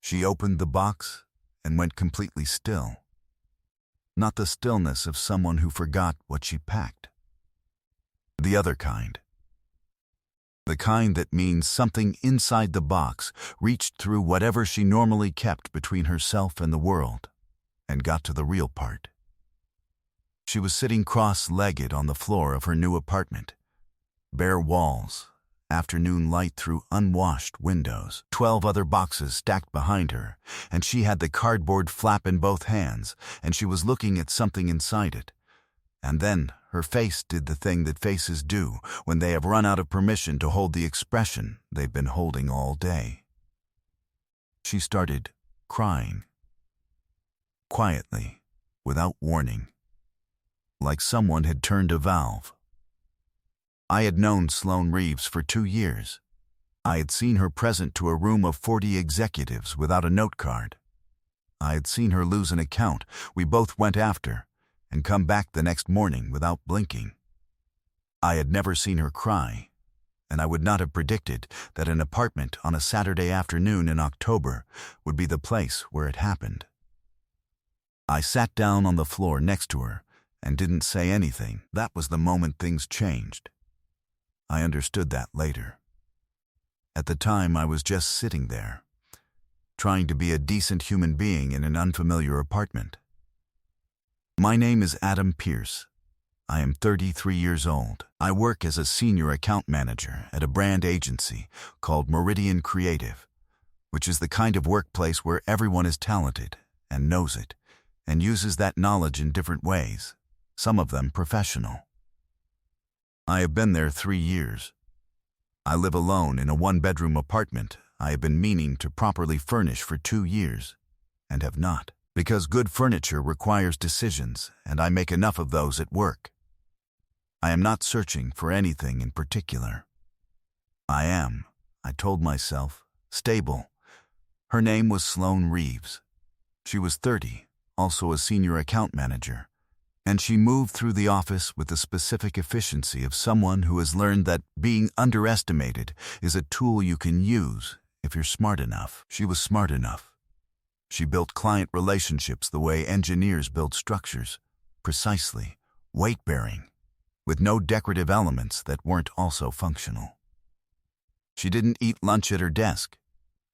She opened the box and went completely still. Not the stillness of someone who forgot what she packed. The other kind. The kind that means something inside the box reached through whatever she normally kept between herself and the world and got to the real part. She was sitting cross-legged on the floor of her new apartment. Bare walls, afternoon light through unwashed windows, 12 other boxes stacked behind her, and she had the cardboard flap in both hands, and she was looking at something inside it. And then her face did the thing that faces do when they have run out of permission to hold the expression they've been holding all day. She started crying. Quietly, without warning. Like someone had turned a valve. I had known Sloane Reeves for 2 years. I had seen her present to a room of 40 executives without a note card. I had seen her lose an account we both went after and come back the next morning without blinking. I had never seen her cry, and I would not have predicted that an apartment on a Saturday afternoon in October would be the place where it happened. I sat down on the floor next to her and didn't say anything. That was the moment things changed. I understood that later. At the time, I was just sitting there, trying to be a decent human being in an unfamiliar apartment. My name is Adam Pierce. I am 33 years old. I work as a senior account manager at a brand agency called Meridian Creative, which is the kind of workplace where everyone is talented and knows it, and uses that knowledge in different ways, some of them professional. I have been there 3 years. I live alone in a 1-bedroom apartment I have been meaning to properly furnish for 2 years, and have not, because good furniture requires decisions, and I make enough of those at work. I am not searching for anything in particular. I told myself, stable. Her name was Sloane Reeves. She was 30, also a senior account manager, and she moved through the office with the specific efficiency of someone who has learned that being underestimated is a tool you can use if you're smart enough. She was smart enough. She built client relationships the way engineers build structures, precisely, weight-bearing, with no decorative elements that weren't also functional. She didn't eat lunch at her desk.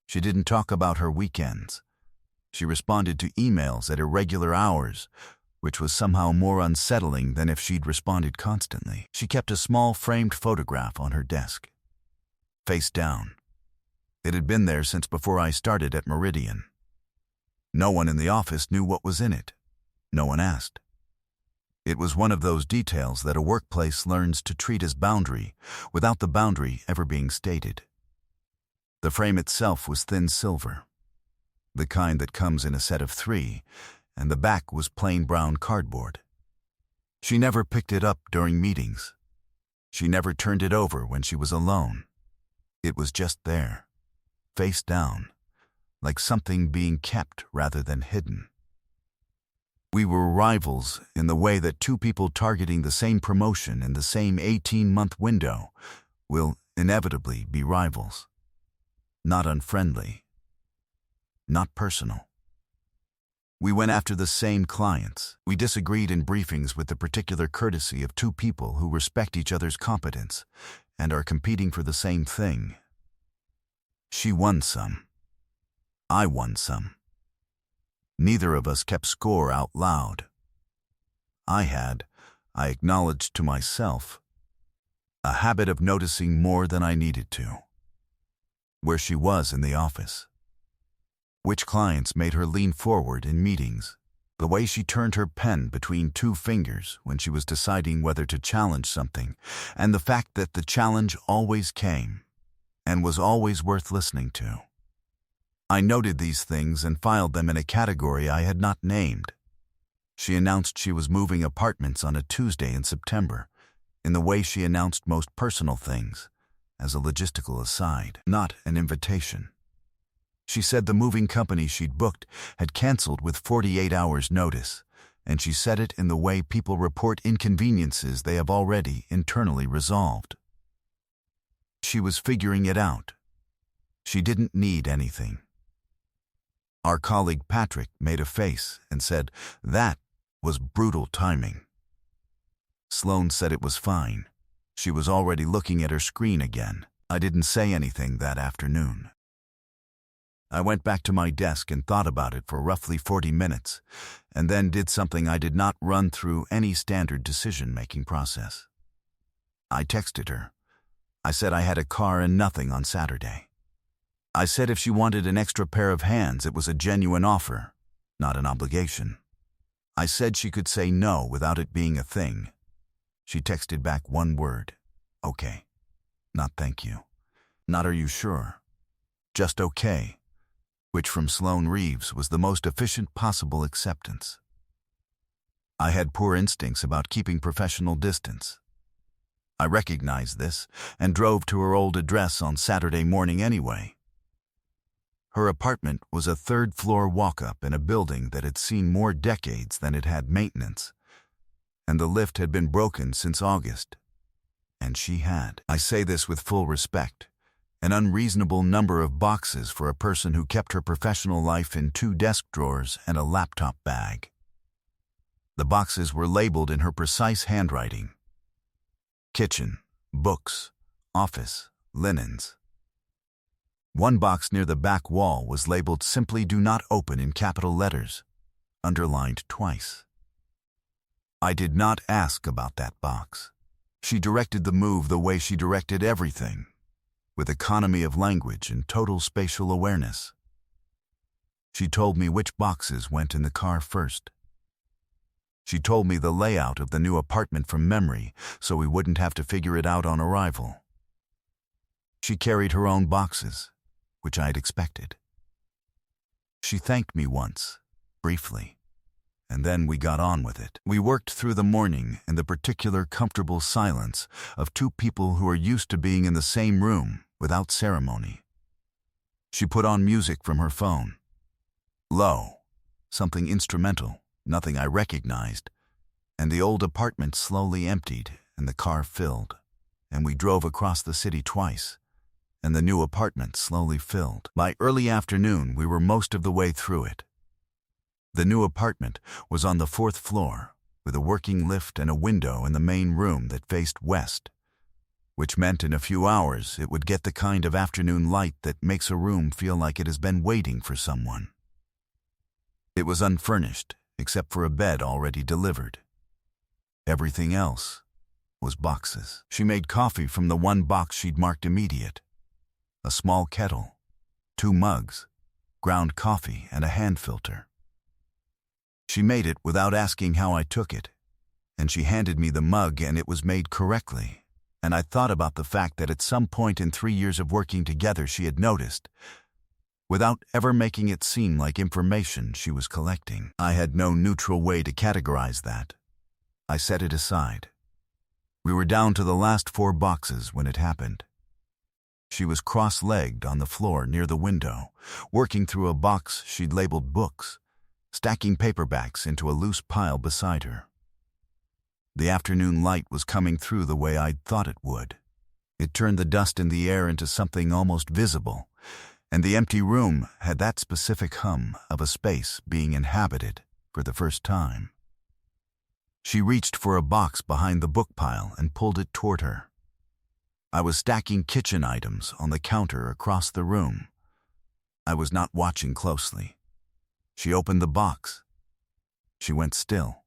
She didn't talk about her weekends. She responded to emails at irregular hours, which was somehow more unsettling than if she'd responded constantly. She kept a small framed photograph on her desk, face down. It had been there since before I started at Meridian. No one in the office knew what was in it. No one asked. It was one of those details that a workplace learns to treat as boundary without the boundary ever being stated. The frame itself was thin silver, the kind that comes in a set of 3, and the back was plain brown cardboard. She never picked it up during meetings. She never turned it over when she was alone. It was just there, face down, like something being kept rather than hidden. We were rivals in the way that 2 people targeting the same promotion in the same 18-month window will inevitably be rivals. Not unfriendly. Not personal. We went after the same clients. We disagreed in briefings with the particular courtesy of 2 people who respect each other's competence and are competing for the same thing. She won some. I won some. Neither of us kept score out loud. I acknowledged to myself, a habit of noticing more than I needed to. Where she was in the office. Which clients made her lean forward in meetings, the way she turned her pen between 2 fingers when she was deciding whether to challenge something, and the fact that the challenge always came and was always worth listening to. I noted these things and filed them in a category I had not named. She announced she was moving apartments on a Tuesday in September, in the way she announced most personal things, as a logistical aside, not an invitation. She said the moving company she'd booked had canceled with 48 hours' notice, and she said it in the way people report inconveniences they have already internally resolved. She was figuring it out. She didn't need anything. Our colleague Patrick made a face and said, "That was brutal timing." Sloane said it was fine. She was already looking at her screen again. I didn't say anything that afternoon. I went back to my desk and thought about it for roughly 40 minutes, and then did something I did not run through any standard decision-making process. I texted her. I said I had a car and nothing on Saturday. I said if she wanted an extra pair of hands, it was a genuine offer, not an obligation. I said she could say no without it being a thing. She texted back one word, "Okay." Not "thank you." Not "are you sure?" Just "okay," which from Sloane Reeves was the most efficient possible acceptance. I had poor instincts about keeping professional distance. I recognized this and drove to her old address on Saturday morning anyway. Her apartment was a third-floor walk-up in a building that had seen more decades than it had maintenance, and the lift had been broken since August. And she had, I say this with full respect, an unreasonable number of boxes for a person who kept her professional life in 2 desk drawers and a laptop bag. The boxes were labeled in her precise handwriting: kitchen, books, office, linens. One box near the back wall was labeled "Simply Do Not Open" in capital letters, underlined twice. I did not ask about that box. She directed the move the way she directed everything, with economy of language and total spatial awareness. She told me which boxes went in the car first. She told me the layout of the new apartment from memory so we wouldn't have to figure it out on arrival. She carried her own boxes, which I had expected. She thanked me once, briefly, and then we got on with it. We worked through the morning in the particular comfortable silence of 2 people who are used to being in the same room without ceremony. She put on music from her phone. Low, something instrumental, nothing I recognized, and the old apartment slowly emptied and the car filled, and we drove across the city twice, and the new apartment slowly filled. By early afternoon, we were most of the way through it. The new apartment was on the 4th floor, with a working lift and a window in the main room that faced west, which meant in a few hours it would get the kind of afternoon light that makes a room feel like it has been waiting for someone. It was unfurnished, except for a bed already delivered. Everything else was boxes. She made coffee from the one box she'd marked immediate: a small kettle, 2 mugs, ground coffee, and a hand filter. She made it without asking how I took it, and she handed me the mug and it was made correctly, and I thought about the fact that at some point in 3 years of working together she had noticed, without ever making it seem like information she was collecting. I had no neutral way to categorize that. I set it aside. We were down to the last 4 boxes when it happened. She was cross-legged on the floor near the window, working through a box she'd labeled books, stacking paperbacks into a loose pile beside her. The afternoon light was coming through the way I'd thought it would. It turned the dust in the air into something almost visible, and the empty room had that specific hum of a space being inhabited for the first time. She reached for a box behind the book pile and pulled it toward her. I was stacking kitchen items on the counter across the room. I was not watching closely. She opened the box. She went still.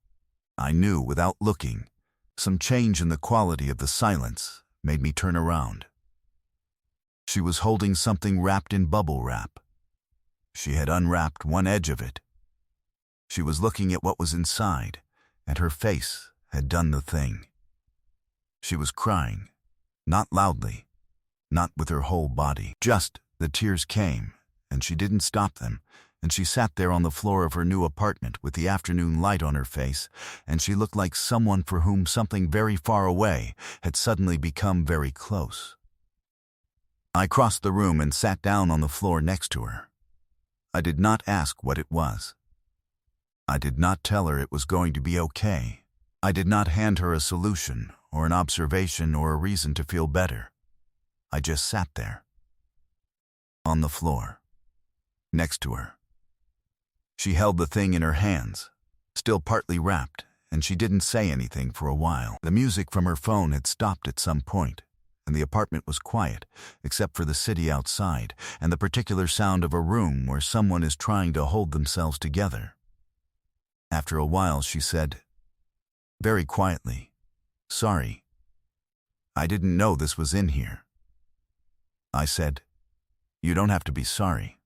I knew without looking. Some change in the quality of the silence made me turn around. She was holding something wrapped in bubble wrap. She had unwrapped one edge of it. She was looking at what was inside, and her face had done the thing. She was crying. Not loudly, not with her whole body. Just the tears came, and she didn't stop them, and she sat there on the floor of her new apartment with the afternoon light on her face, and she looked like someone for whom something very far away had suddenly become very close. I crossed the room and sat down on the floor next to her. I did not ask what it was. I did not tell her it was going to be okay. I did not hand her a solution or an observation or a reason to feel better. I just sat there, on the floor, next to her, She held the thing in her hands, still partly wrapped, and she didn't say anything for a while. The music from her phone had stopped at some point, and the apartment was quiet, except for the city outside and the particular sound of a room where someone is trying to hold themselves together. After a while, she said, very quietly, "Sorry. I didn't know this was in here." I said, "You don't have to be sorry."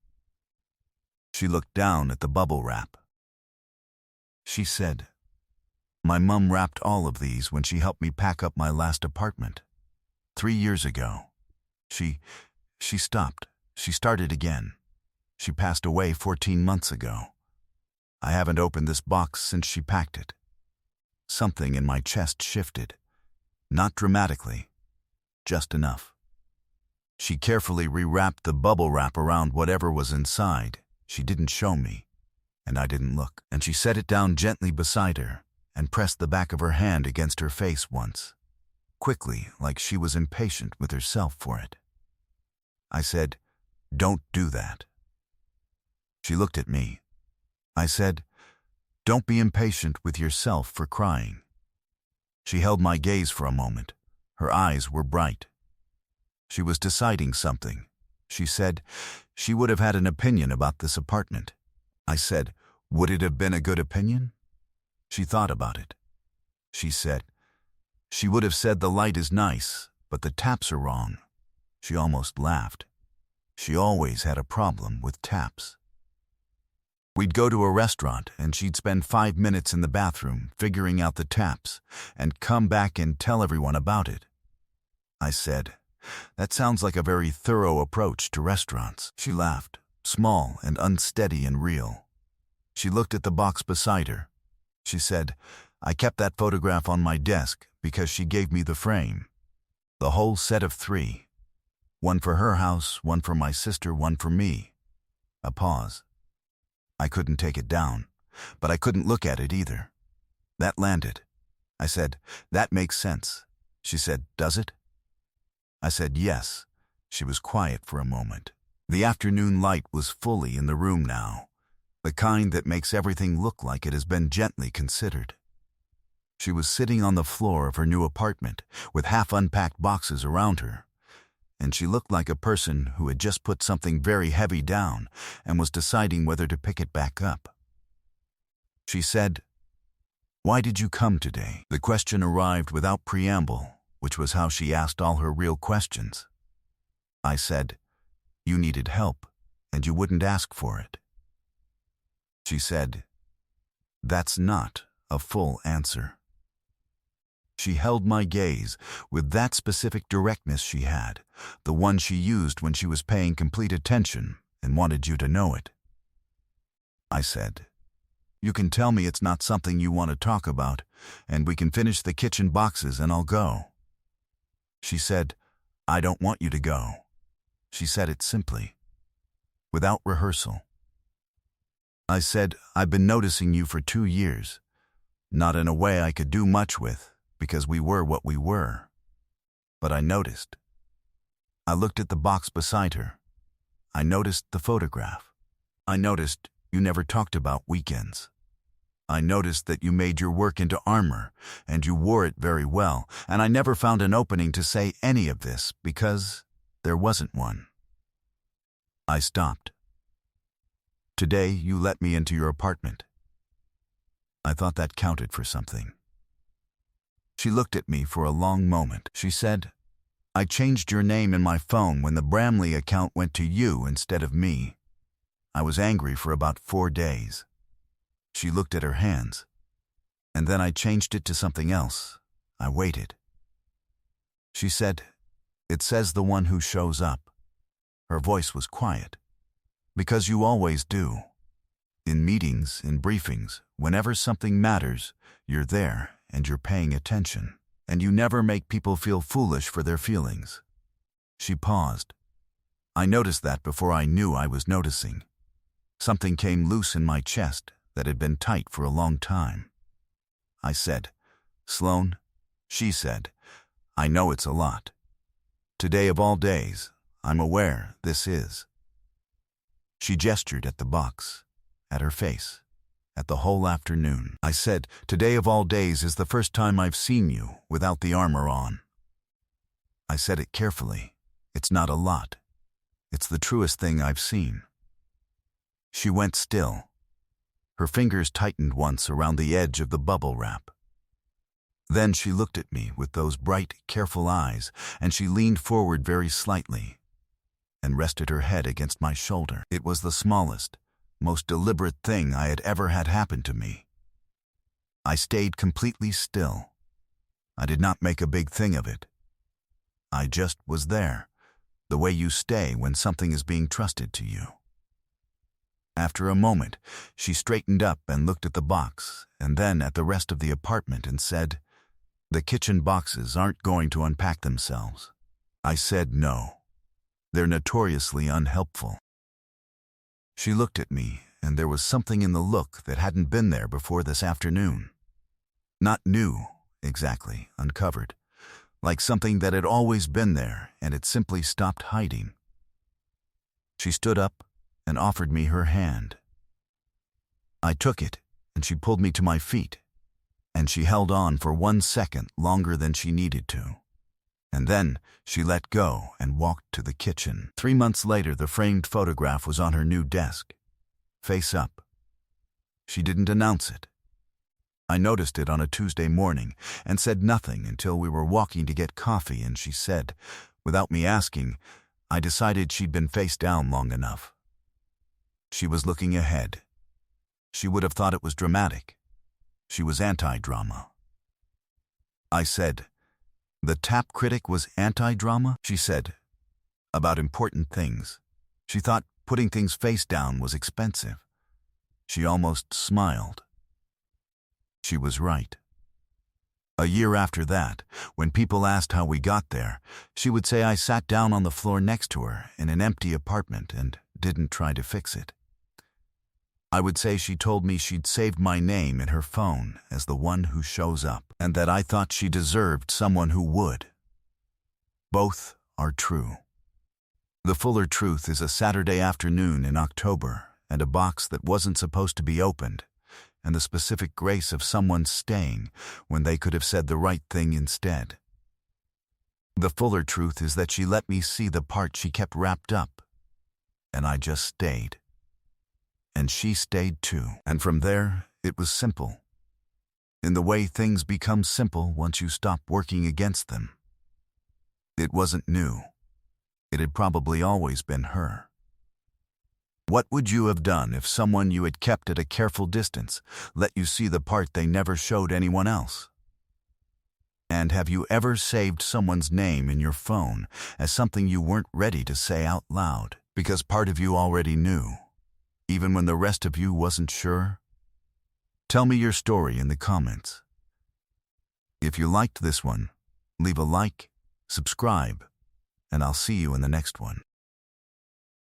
She looked down at the bubble wrap. She said, "My mum wrapped all of these when she helped me pack up my last apartment. 3 years ago. She stopped. She started again. She passed away 14 months ago. I haven't opened this box since she packed it." Something in my chest shifted. Not dramatically, just enough. She carefully rewrapped the bubble wrap around whatever was inside. She didn't show me, and I didn't look. And she set it down gently beside her and pressed the back of her hand against her face once, quickly, like she was impatient with herself for it. I said, "Don't do that." She looked at me. I said, "Don't be impatient with yourself for crying." She held my gaze for a moment. Her eyes were bright. She was deciding something. She said she would have had an opinion about this apartment. I said, "Would it have been a good opinion?" She thought about it. She said, "She would have said the light is nice, but the taps are wrong." She almost laughed. She always had a problem with taps. We'd go to a restaurant and she'd spend 5 minutes in the bathroom figuring out the taps and come back and tell everyone about it. I said, "That sounds like a very thorough approach to restaurants." She laughed, small and unsteady and real. She looked at the box beside her. She said, "I kept that photograph on my desk because she gave me the frame. The whole set of 3. One for her house, one for my sister, one for me." A pause. I couldn't take it down, but I couldn't look at it either. That landed. I said, "That makes sense." She said, "Does it?" I said, "Yes." She was quiet for a moment. The afternoon light was fully in the room now, the kind that makes everything look like it has been gently considered. She was sitting on the floor of her new apartment with half-unpacked boxes around her, and she looked like a person who had just put something very heavy down and was deciding whether to pick it back up. She said, "Why did you come today?" The question arrived without preamble, which was how she asked all her real questions. I said, "You needed help, and you wouldn't ask for it." She said, "That's not a full answer." She held my gaze with that specific directness she had, the one she used when she was paying complete attention and wanted you to know it. I said, "You can tell me it's not something you want to talk about, and we can finish the kitchen boxes and I'll go." She said, "I don't want you to go." She said it simply, without rehearsal. I said, "I've been noticing you for 2 years, not in a way I could do much with, because we were what we were. But I noticed." I looked at the box beside her. I noticed the photograph. I noticed you never talked about weekends. I noticed that you made your work into armor, and you wore it very well, and I never found an opening to say any of this because there wasn't one. I stopped. "Today you let me into your apartment." I thought that counted for something. She looked at me for a long moment. She said, "I changed your name in my phone when the Bramley account went to you instead of me. I was angry for about 4 days." She looked at her hands. "And then I changed it to something else. I waited." She said, "It says the one who shows up." Her voice was quiet. "Because you always do. In meetings, in briefings, whenever something matters, you're there and you're paying attention, and you never make people feel foolish for their feelings." She paused. I noticed that before I knew I was noticing. Something came loose in my chest that had been tight for a long time. I said, "Sloan?" She said, "I know it's a lot. Today of all days, I'm aware this is." She gestured at the box, at her face, at the whole afternoon. I said, "Today of all days is the first time I've seen you without the armor on." I said it carefully. It's not a lot. It's the truest thing I've seen. She went still. Her fingers tightened once around the edge of the bubble wrap. Then she looked at me with those bright, careful eyes, and she leaned forward very slightly and rested her head against my shoulder. It was the smallest, most deliberate thing I had ever had happen to me. I stayed completely still. I did not make a big thing of it. I just was there, the way you stay when something is being trusted to you. After a moment, she straightened up and looked at the box, and then at the rest of the apartment and said, "The kitchen boxes aren't going to unpack themselves." I said no. They're notoriously unhelpful. She looked at me, and there was something in the look that hadn't been there before this afternoon. Not new, exactly, uncovered. Like something that had always been there, and it simply stopped hiding. She stood up and offered me her hand. I took it, and she pulled me to my feet, and she held on for 1 second longer than she needed to. And then she let go and walked to the kitchen. 3 months later, the framed photograph was on her new desk, face up. She didn't announce it. I noticed it on a Tuesday morning and said nothing until we were walking to get coffee, and she said, without me asking, I decided she'd been face down long enough. She was looking ahead. She would have thought it was dramatic. She was anti-drama. I said, "The Tap critic was anti-drama?" She said, "About important things." She thought putting things face down was expensive. She almost smiled. She was right. A year after that, when people asked how we got there, she would say I sat down on the floor next to her in an empty apartment and didn't try to fix it. I would say she told me she'd saved my name in her phone as the one who shows up, and that I thought she deserved someone who would. Both are true. The fuller truth is a Saturday afternoon in October and a box that wasn't supposed to be opened, and the specific grace of someone staying when they could have said the right thing instead. The fuller truth is that she let me see the part she kept wrapped up, and I just stayed. And she stayed too. And from there, it was simple. In the way things become simple once you stop working against them. It wasn't new. It had probably always been her. What would you have done if someone you had kept at a careful distance let you see the part they never showed anyone else? And have you ever saved someone's name in your phone as something you weren't ready to say out loud because part of you already knew, even when the rest of you wasn't sure? Tell me your story in the comments. If you liked this one, leave a like, subscribe, and I'll see you in the next one.